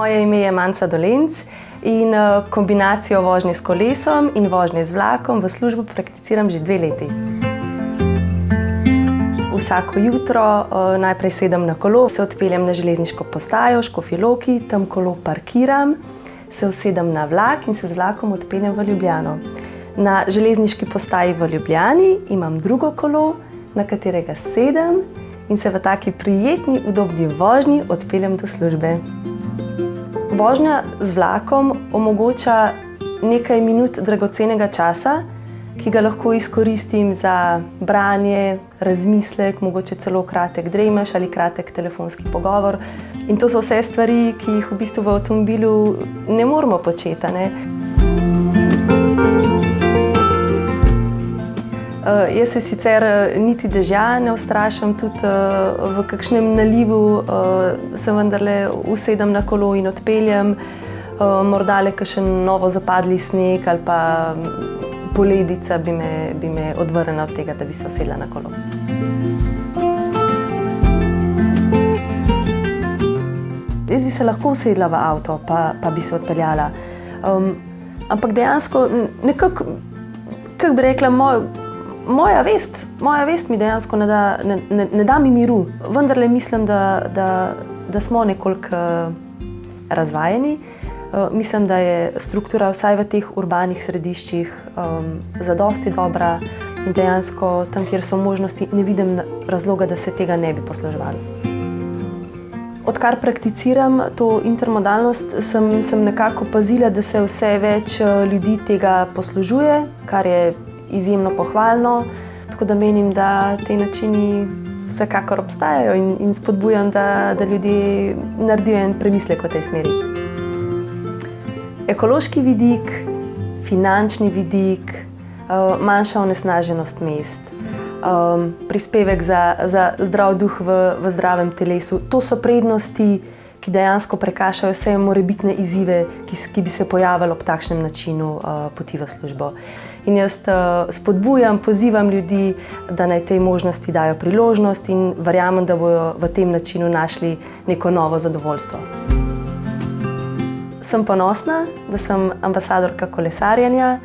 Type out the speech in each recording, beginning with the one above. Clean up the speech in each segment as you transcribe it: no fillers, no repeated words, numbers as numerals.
Moje ime je Manca Dolenc in kombinacijo vožnje s kolesom in vožnje z vlakom v službo prakticiram že 2 leti. Vsako jutro najprej sedem na kolo, se odpeljem na železniško postajo v Škofji Loki, tam kolo parkiram, se usedem na vlak in se z vlakom odpeljem v Ljubljano. Na železniški postaji v Ljubljani imam drugo kolo, na katerega sedem in se v taki prijetni, udobni vožnji odpeljem do službe. Vožnja z vlakom omogoča nekaj minut dragocenega časa, ki ga lahko izkoristim za branje, razmislek, mogoče celo kratek dremež ali kratek telefonski pogovor. In to so vse stvari, ki jih v bistvu v avtomobilu ne moremo početi, ne? Jaz se sicer niti dežja ne ustrašim, tudi v kakšnem nalivu se vendarle usedem na kolo in odpeljem, morda le kakšen novo zapadli sneg ali pa poledica bi me odvrnila od tega, da bi se usedla na kolo. Jaz bi se lahko usedla v avto, pa bi se odpeljala. Ampak dejansko nekako, kako bi rekla, moja vest mi dejansko ne da mi miru. Vendarle mislim, da smo nekoliko razvajeni. Mislim, da je struktura vsaj v teh urbanih središčih zadosti dobra in dejansko tam, kjer so možnosti, ne vidim razloga, da se tega ne bi posluževali. Odkar prakticiram to intermodalnost, sem nekako opazila, da se vse več ljudi tega poslužuje, kar je izjemno pohvalno, tako da menim, da te načini vsekakor obstajajo in spodbujam, da ljudje naredijo en premislek v tej smeri. Ekološki vidik, finančni vidik, manjša onesnaženost mest, prispevek za zdrav duh v zdravem telesu. To so prednosti, ki dejansko prekašajo vse morebitne izzive, ki bi se pojavili ob takšnem načinu poti v službo. In jaz spodbujam, pozivam ljudi, da naj tej možnosti dajo priložnost in verjamem, da bojo v tem načinu našli neko novo zadovoljstvo. Sem ponosna, da sem ambasadorka kolesarjenja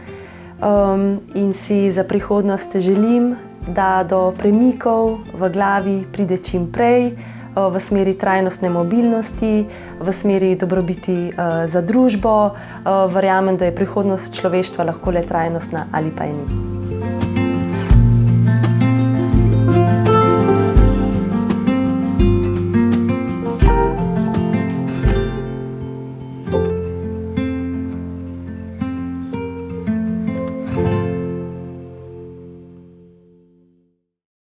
in si za prihodnost želim, da do premikov v glavi pride čim prej, v smeri trajnostne mobilnosti, v smeri dobrobiti za družbo. Verjamem, da je prihodnost človeštva lahko le trajnostna ali pa ni.